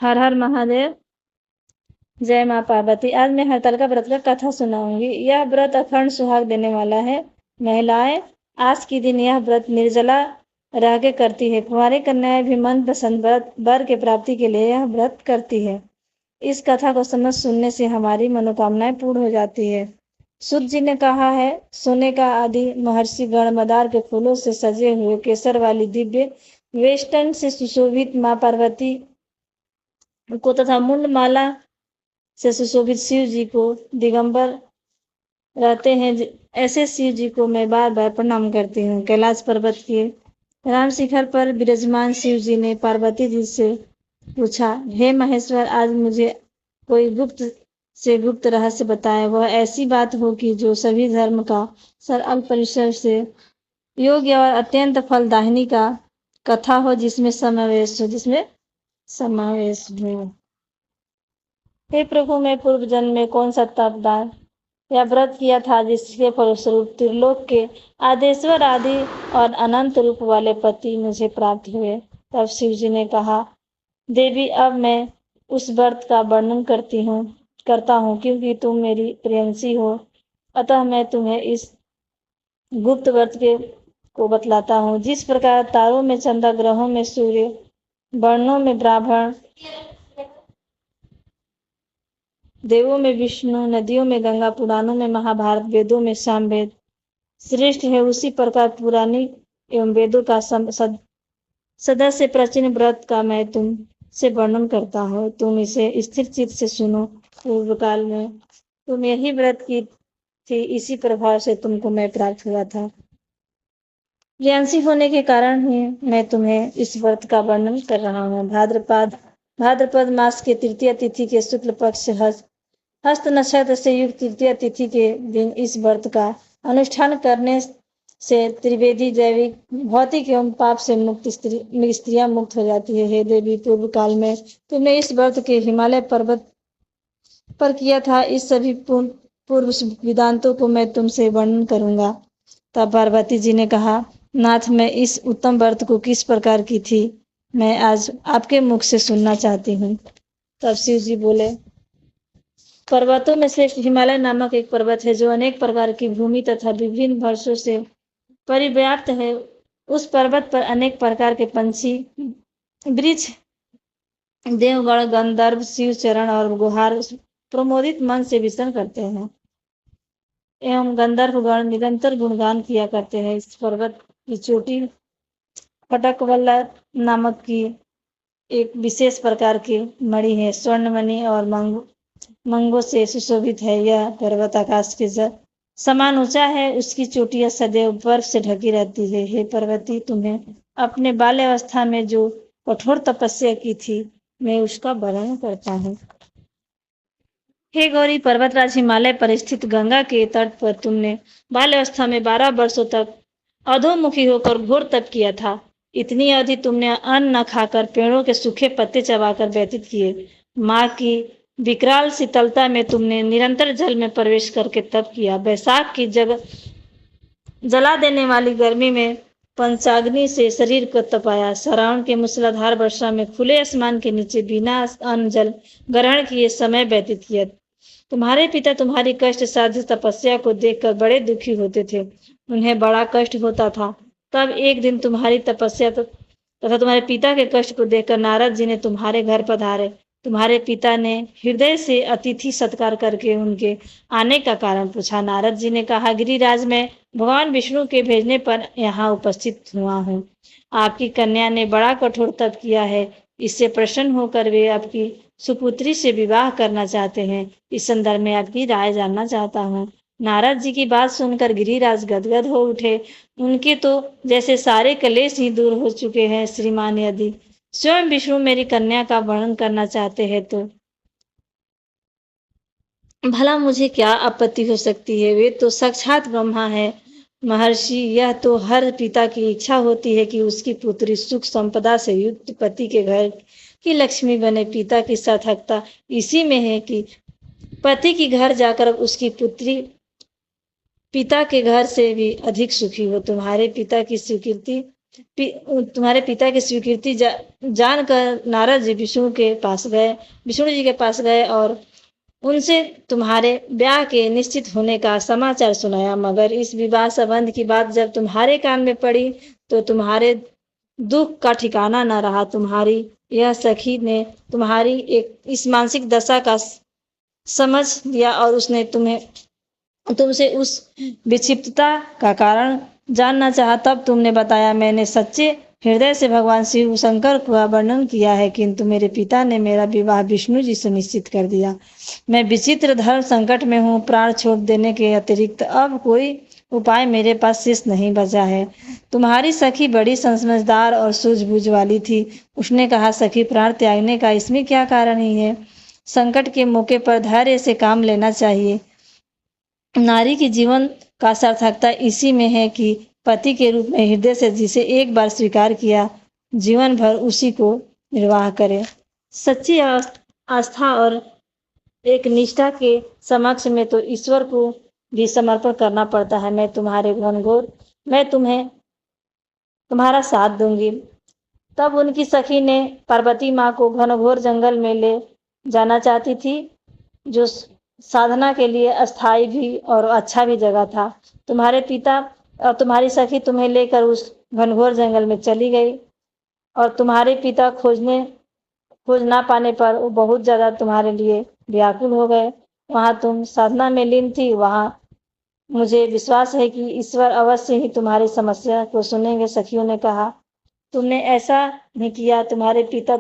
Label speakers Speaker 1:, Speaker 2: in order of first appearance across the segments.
Speaker 1: हर हर महादेव। जय माँ पार्वती। आज मैं हरतालिका व्रत का कथा सुनाऊंगी। यह व्रत अखंड सुहाग देने वाला है। महिलाएं आज के दिन यह व्रत निर्जला रह के करती है। कुंवारी कन्याएं भी मन पसंद वर के प्राप्ति के लिए यह व्रत करती है। इस कथा को समझ सुनने से हमारी मनोकामनाएं पूर्ण हो जाती है। सुत जी ने कहा है, सोने का आदि महर्षि गण मदार के फूलों से सजे हुए केसर वाली दिव्य वेष्टन से सुशोभित माँ पार्वती को तथा मुंड माला से सुशोभित शिव जी को दिगंबर रहते हैं, ऐसे शिव जी को मैं बार बार प्रणाम करती हूँ। कैलाश पर्वत के राम शिखर पर विराजमान शिव जी ने पार्वती जी से पूछा, हे महेश्वर, आज मुझे कोई गुप्त रहस्य बताए। वह ऐसी बात हो कि जो सभी धर्म का सरल परिसर से योग्य और अत्यंत फलदायिनी का कथा हो, जिसमें समावेश हो। हे प्रभु, मैं पूर्व जन्म में कौन सा तपदान या व्रत किया था जिसके फलस्वरूप त्रिलोक के आदेश्वर आदि और अनंत रूप वाले पति मुझे प्राप्त हुए। तब शिव जी ने कहा, देवी, अब मैं उस व्रत का वर्णन करता हूँ क्योंकि तुम मेरी प्रियंसी हो। अतः मैं तुम्हें इस गुप्त व्रत को बतलाता हूँ। जिस प्रकार तारों में चंद्र, ग्रहों में सूर्य, वर्णों में ब्राह्मण, देवों में विष्णु, नदियों में गंगा, पुराणों में महाभारत, वेदों में सामवेद श्रेष्ठ है, उसी प्रकार पुराणी एवं वेदों का सदस्य प्राचीन व्रत का मैं तुम से वर्णन करता हूँ। तुम इसे स्थिर चित्त से सुनो। पूर्व काल में तुम यही व्रत की थी, इसी प्रभाव से तुमको मैं प्राप्त हुआ था। ज्ञानसी होने के कारण ही मैं तुम्हें इस व्रत का वर्णन कर रहा हूँ। भाद्रपद मास के तृतीय तिथि के शुक्ल पक्ष हस्त नक्षत्र से युक्त तृतीय तिथि के दिन इस व्रत का अनुष्ठान करने से त्रिवेदी, जैविक, भौतिक एवं पाप से मुक्त स्त्रियां मुक्त हो जाती है। हे देवी, पूर्व काल में तुमने इस व्रत के हिमालय पर्वत पर किया था। इस सभी पूर्व वेदांतों को मैं तुमसे वर्णन करूंगा। तब पार्वती जी ने कहा, नाथ, मैं इस उत्तम व्रत को किस प्रकार की थी, मैं आज आपके मुख से सुनना चाहती हूँ। तब शिव जी बोले, पर्वतों में श्रेष्ठ हिमालय नामक एक पर्वत है, जो अनेक प्रकार की भूमि तथा विभिन्न वर्षों से परिव्याप्त है। उस पर्वत पर अनेक प्रकार के पंछी, वृक्ष, देवगण, गंधर्व शिव चरण और गुहार प्रमोदित मन से विचरण करते हैं एवं गंधर्वगण निरंतर गुणगान किया करते हैं। इस पर्वत की चोटी फटकवल्ला नामक की एक विशेष प्रकार की मणि है, स्वर्णमणि और मंगों से सुशोभित है। यह पर्वत आकाश के समान ऊंचा है। उसकी चोटियां सदैव बर्फ से ढकी रहती है। हे पार्वती, तुम्हें अपने बाल्यावस्था में जो कठोर तपस्या की थी, मैं उसका वर्णन करता हूँ। हे गौरी, पर्वतराज हिमालय पर स्थित गंगा के तट पर तुमने बाल्यावस्था में 12 वर्षों तक अधोमुखी होकर घोर तप किया था। इतनी अवधि तुमने अन्न न खाकर पेड़ों के सूखे पत्ते चबाकर व्यतीत किए। माँ की विकराल शीतलता में तुमने निरंतर जल में प्रवेश करके तप किया। बैसाख की जला देने वाली गर्मी में पंचाग्नि से शरीर को तपाया। श्रावण के मूसलाधार वर्षा में खुले आसमान के नीचे बिना अन्न जल ग्रहण किए समय व्यतीत किया। तुम्हारे पिता तुम्हारी कष्ट साध्य तपस्या को देखकर बड़े दुखी होते थे। उन्हें बड़ा कष्ट होता था। तब एक दिन तुम्हारी तपस्या तथा तुम्हारे पिता के कष्ट को देखकर नारद जी ने तुम्हारे घर पधारे। तुम्हारे पिता ने हृदय से अतिथि सत्कार करके उनके आने का कारण पूछा। नारद जी ने कहा, गिरिराज, मैं भगवान विष्णु के भेजने पर यहाँ उपस्थित हुआ हूँ। आपकी कन्या ने बड़ा कठोर तप किया है। इससे प्रसन्न होकर वे आपकी सुपुत्री से विवाह करना चाहते हैं। इस संदर्भ में आपकी राय जानना चाहता हूँ। नारद जी की बात सुनकर गिरिराज गदगद हो उठे। उनके तो जैसे सारे कलेश ही दूर हो चुके हैं। श्रीमान, यदि स्वयं विष्णु मेरी कन्या का वर्णन करना चाहते हैं तो भला मुझे क्या आपत्ति हो सकती है। वे तो साक्षात ब्रह्मा है। महर्षि, यह तो हर पिता की इच्छा होती है कि उसकी पुत्री सुख संपदा से युक्त पति के घर की लक्ष्मी बने। पिता की सार्थकता इसी में है कि पति की घर जाकर उसकी पुत्री पिता के घर से भी अधिक सुखी हो। तुम्हारे पिता की स्वीकृति तुम्हारे पिता की स्वीकृति जानकर नारद जी विष्णु जी के पास गए और उनसे तुम्हारे ब्याह के निश्चित होने का समाचार सुनाया। मगर इस विवाह संबंध की बात जब तुम्हारे कान में पड़ी तो तुम्हारे दुख का ठिकाना न रहा। तुम्हारी यह सखी ने तुम्हारी इस मानसिक दशा का समझ लिया और उसने तुमसे उस विक्षिप्तता का कारण जानना चाहा। तब तुमने बताया। मैंने सच्चे हृदय से भगवान शिव शंकर का वर्णन किया है, किंतु मेरे पिता ने मेरा विवाह विष्णु जी से निश्चित कर दिया। मैं विचित्र धर्म संकट में हूँ। प्राण छोड़ देने के अतिरिक्त अब कोई उपाय मेरे पास शेष नहीं बचा है। तुम्हारी सखी बड़ी समझदार और सूझबूझ वाली थी। उसने कहा, सखी, प्राण त्यागने का इसमें क्या कारण ही है। संकट के मौके पर धैर्य से काम लेना चाहिए। नारी की जीवन का सार्थकता इसी में है कि पति के रूप में हृदय से जिसे एक बार स्वीकार किया, जीवन भर उसी को निर्वाह करे। सच्ची आस्था और एक निष्ठा के समक्ष में तो ईश्वर को भी समर्पण करना पड़ता है। मैं तुम्हारा साथ दूंगी। तब उनकी सखी ने पार्वती माँ को घनघोर जंगल में ले जाना चाहती थी, जो साधना के लिए अस्थाई भी और अच्छा भी जगह था। तुम्हारे पिता और तुम्हारी सखी तुम्हें लेकर उस घनघोर जंगल में चली गई और तुम्हारे पिता खोज ना पाने पर वो बहुत ज्यादा तुम्हारे लिए व्याकुल हो गए। वहां तुम साधना में लीन थी। वहां मुझे विश्वास है कि ईश्वर अवश्य ही तुम्हारी समस्या को सुनेंगे। सखियों ने कहा, तुमने ऐसा नहीं किया। तुम्हारे पिता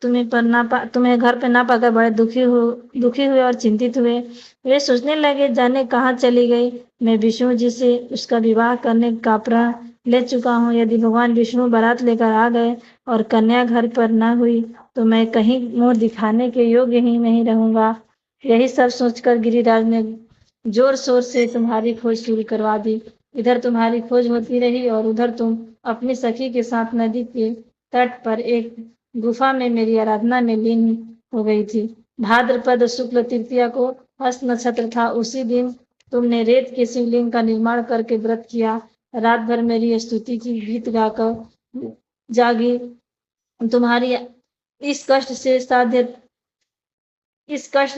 Speaker 1: तुम्हें घर पे ना पाकर बड़े दुखी हुए और चिंतित हुए। वे सोचने लगे, जाने कहाँ चली गई। मैं विष्णु जी से उसका विवाह करने का प्रण ले चुका हूँ। यदि भगवान विष्णु बारात लेकर आ गए और कन्या घर पर ना हुई तो मैं कहीं मुंह दिखाने के योग्य ही नहीं रहूंगा। यही सब सोचकर गिरिराज ने जोर शोर से तुम्हारी खोज शुरू करवा दी। इधर तुम्हारी खोज होती रही और उधर तुम अपनी सखी के साथ नदी के तट पर एक गुफा में मेरी आराधना में लीन हो गई थी। भाद्रपद शुक्ल तृतीया को हस्त नक्षत्र था। उसी दिन तुमने रेत के शिवलिंग का निर्माण करके व्रत किया। रात भर मेरी स्तुति की गीत गाकर जागी। तुम्हारी इस कष्ट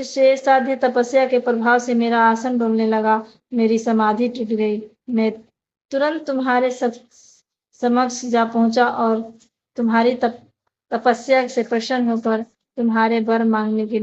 Speaker 1: से साध्य तपस्या के प्रभाव से मेरा आसन डोलने लगा। मेरी समाधि टूट गई। मैं तुरंत तुम्हारे समक्ष जा पहुंचा और तुम्हारी तपस्या से प्रसन्न होकर तुम्हें वर मांगने के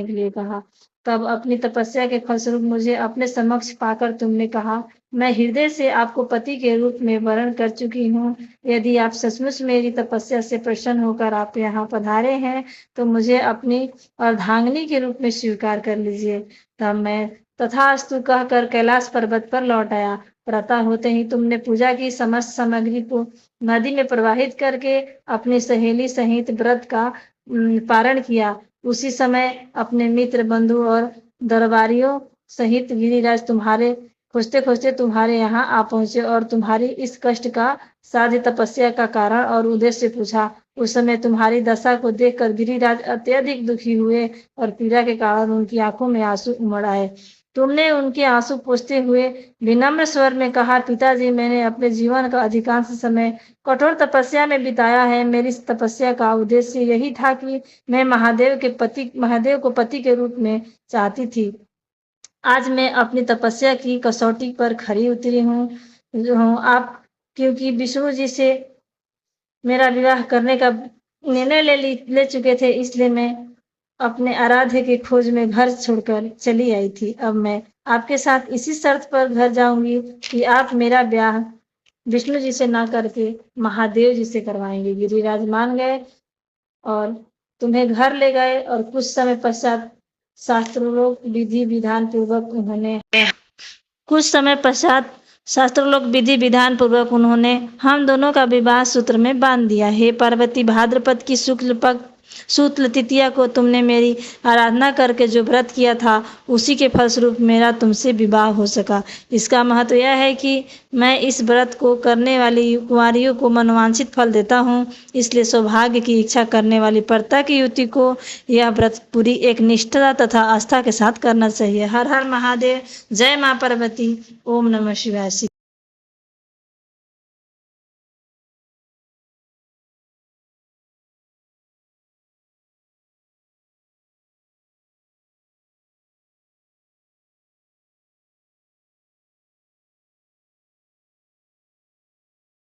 Speaker 1: लिए कहा। तब अपनी तपस्या के फलस्वरूप मुझे अपने समक्ष पाकर तुमने कहा, मैं हृदय से आपको पति के रूप में वर्ण कर चुकी हूँ। यदि आप सचमुच मेरी तपस्या से प्रसन्न होकर आप यहाँ पधारे हैं तो मुझे अपनी अर्धांगिनी के रूप में स्वीकार कर लीजिए। तब मैं तथास्तु कहकर कैलाश पर्वत पर लौट आया। प्रातः होते ही तुमने पूजा की समस्त सामग्री को नदी में प्रवाहित करके अपनी सहेली सहित व्रत का पारण किया। उसी समय अपने मित्र बंधु और दरबारियों सहित गिरिराज तुम्हारे खोजते खोजते तुम्हारे यहाँ आ पहुंचे और तुम्हारी इस कष्ट का साध्य तपस्या का कारण और उद्देश्य पूछा। उस समय तुम्हारी दशा को देखकर गिरिराज अत्यधिक दुखी हुए और पीड़ा के कारण उनकी आंखों में आंसू उमड़ आए। तुमने उनके आंसू पोंछते हुए विनम्र स्वर में कहा, पिताजी, मैंने अपने जीवन का अधिकांश समय कठोर तपस्या में बिताया है। मेरी तपस्या का उद्देश्य यही था कि मैं महादेव को पति के रूप में चाहती थी। आज मैं अपनी तपस्या की कसौटी पर खरी उतरी हूँ। आप क्योंकि विष्णु जी से मेरा विवाह करने का निर्णय ले चुके थे, इसलिए मैं अपने आराध्य की खोज में घर छोड़कर चली आई थी। अब मैं आपके साथ इसी शर्त पर घर जाऊंगी कि आप मेरा ब्याह विष्णु जी से ना करके महादेव जी से करवाएंगे। गिरिराज मान गए और तुम्हें घर ले गए और कुछ समय पश्चात शास्त्रोक्त विधि विधान पूर्वक उन्होंने हम दोनों का विवाह सूत्र में बांध दिया। हे पार्वती, भाद्रपद की शुक्ल तृतीया को तुमने मेरी आराधना करके जो व्रत किया था उसी के फलस्वरूप मेरा तुमसे विवाह हो सका। इसका महत्व यह है कि मैं इस व्रत को करने वाली कुंवारियों को मनोवांछित फल देता हूँ। इसलिए सौभाग्य की इच्छा करने वाली प्रत्येक युवती को यह व्रत पूरी एक निष्ठा तथा आस्था के साथ करना चाहिए। हर हर महादेव। जय माँ पार्वती। ओम नमः शिवाय।